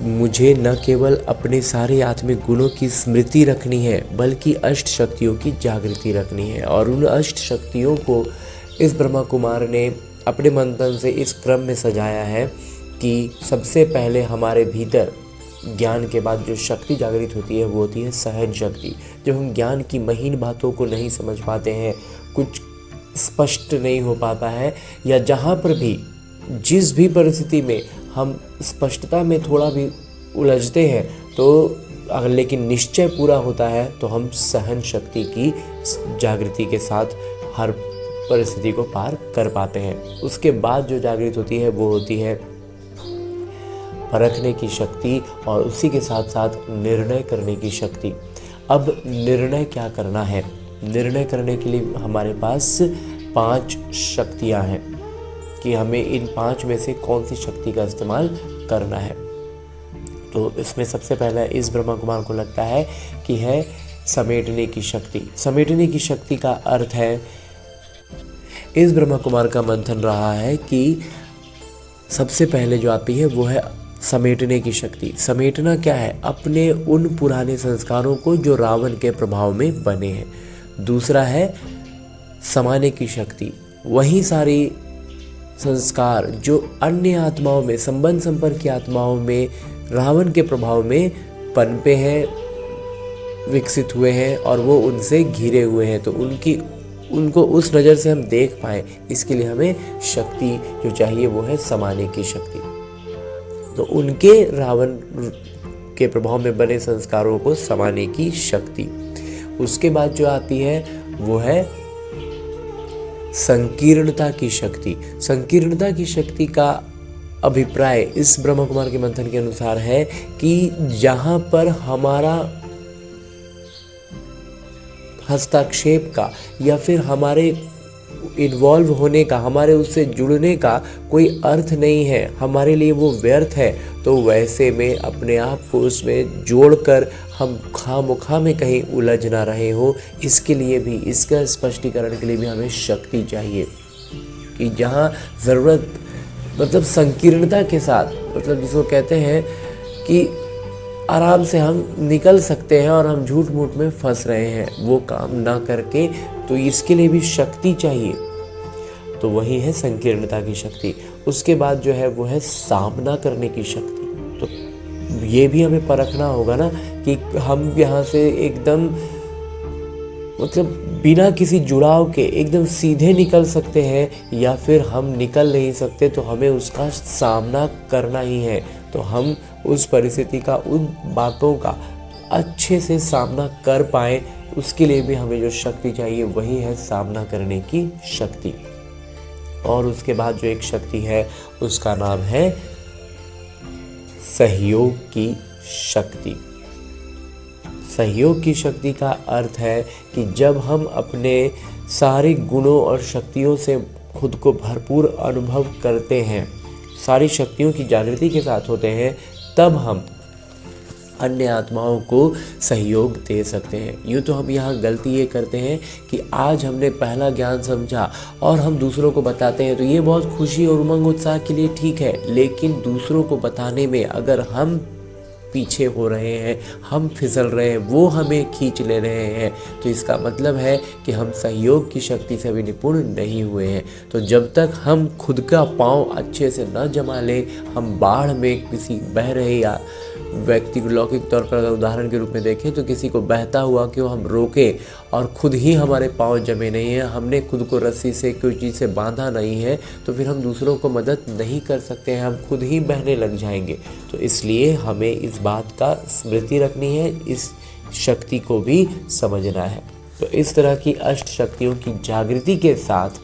मुझे न केवल अपने सारे आत्मिक गुणों की स्मृति रखनी है बल्कि अष्ट शक्तियों की जागृति रखनी है। और उन अष्ट शक्तियों को इस ब्रह्मा कुमार ने अपने मंथन से इस क्रम में सजाया है कि सबसे पहले हमारे भीतर ज्ञान के बाद जो शक्ति जागृत होती है वो होती है सहन शक्ति। जब हम ज्ञान की महीन बातों को नहीं समझ पाते हैं, कुछ स्पष्ट नहीं हो पाता है, या जहाँ पर भी जिस भी परिस्थिति में हम स्पष्टता में थोड़ा भी उलझते हैं, तो अगर लेकिन निश्चय पूरा होता है तो हम सहन शक्ति की जागृति के साथ हर परिस्थिति को पार कर पाते हैं। उसके बाद जो जागृत होती है वो होती है परखने की शक्ति, और उसी के साथ साथ निर्णय करने की शक्ति। अब निर्णय क्या करना है? निर्णय करने के लिए हमारे पास 5 शक्तियाँ हैं कि हमें इन 5 में से कौन सी शक्ति का इस्तेमाल करना है। तो इसमें सबसे पहला इस ब्रह्मा कुमार को लगता है कि है समेटने की शक्ति। समेटने की शक्ति का अर्थ है, इस ब्रह्मा कुमार का मंथन रहा है कि सबसे पहले जो आती है वो है समेटने की शक्ति। समेटना क्या है? अपने उन पुराने संस्कारों को जो रावण के प्रभाव में बने हैं। दूसरा है समाने की शक्ति। वही सारी संस्कार जो अन्य आत्माओं में, संबंध संपर्क की आत्माओं में रावण के प्रभाव में पनपे हैं, विकसित हुए हैं और वो उनसे घिरे हुए हैं, तो उनको उस नज़र से हम देख पाएँ, इसके लिए हमें शक्ति जो चाहिए वो है समाने की शक्ति। तो उनके रावण के प्रभाव में बने संस्कारों को समाने की शक्ति। उसके बाद जो आती है वो है संकीर्णता की शक्ति। संकीर्णता की शक्ति का अभिप्राय इस ब्रह्मा कुमार के मंथन के अनुसार है कि जहाँ पर हमारा हस्तक्षेप का या फिर हमारे इन्वॉल्व होने का, हमारे उससे जुड़ने का कोई अर्थ नहीं है, हमारे लिए वो व्यर्थ है, तो वैसे में अपने आप को उसमें जोड़कर हम खामोखा में कहीं उलझ ना रहे हो, इसके लिए भी, इसका स्पष्टीकरण के लिए भी हमें शक्ति चाहिए कि जहाँ ज़रूरत, मतलब संकीर्णता के साथ, मतलब जिसको कहते हैं कि आराम से हम निकल सकते हैं और हम झूठ मूठ में फंस रहे हैं, वो काम ना करके, तो इसके लिए भी शक्ति चाहिए। तो वही है संकीर्णता की शक्ति। उसके बाद जो है वो है सामना करने की शक्ति। तो ये भी हमें परखना होगा ना कि हम यहाँ से एकदम, मतलब बिना किसी जुड़ाव के एकदम सीधे निकल सकते हैं या फिर हम निकल नहीं सकते, तो हमें उसका सामना करना ही है। तो हम उस परिस्थिति का, उन बातों का अच्छे से सामना कर पाएँ, उसके लिए भी हमें जो शक्ति चाहिए वही है सामना करने की शक्ति। और उसके बाद जो एक शक्ति है उसका नाम है सहयोग की शक्ति। सहयोग की शक्ति का अर्थ है कि जब हम अपने सारे गुणों और शक्तियों से खुद को भरपूर अनुभव करते हैं, सारी शक्तियों की जागृति के साथ होते हैं, तब हम अन्य आत्माओं को सहयोग दे सकते हैं। यूँ तो हम यहाँ गलती ये करते हैं कि आज हमने पहला ज्ञान समझा और हम दूसरों को बताते हैं, तो ये बहुत खुशी और उमंग उत्साह के लिए ठीक है, लेकिन दूसरों को बताने में अगर हम पीछे हो रहे हैं, हम फिसल रहे हैं, वो हमें खींच ले रहे हैं, तो इसका मतलब है कि हम सहयोग की शक्ति से भी निपुण नहीं हुए हैं। तो जब तक हम खुद का पाँव अच्छे से न जमा लें, हम बाढ़ में किसी बह रहे या व्यक्ति को लौकिक तौर पर अगर उदाहरण के रूप में देखें तो किसी को बहता हुआ क्यों हम रोकें और खुद ही हमारे पाँव जमे नहीं हैं, हमने खुद को रस्सी से कोई चीज़ से बांधा नहीं है, तो फिर हम दूसरों को मदद नहीं कर सकते हैं, हम खुद ही बहने लग जाएंगे। तो इसलिए हमें इस बात का स्मृति रखनी है, इस शक्ति को भी समझना है। तो इस तरह की अष्ट शक्तियों की जागृति के साथ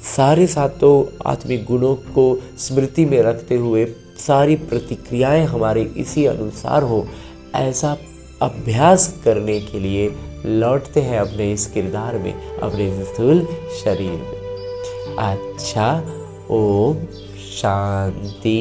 सारे सातों आत्मिक गुणों को स्मृति में रखते हुए सारी प्रतिक्रियाएं हमारे इसी अनुसार हो, ऐसा अभ्यास करने के लिए लौटते हैं अपने इस किरदार में, अपने इस स्थूल शरीर में। अच्छा, ओम शांति।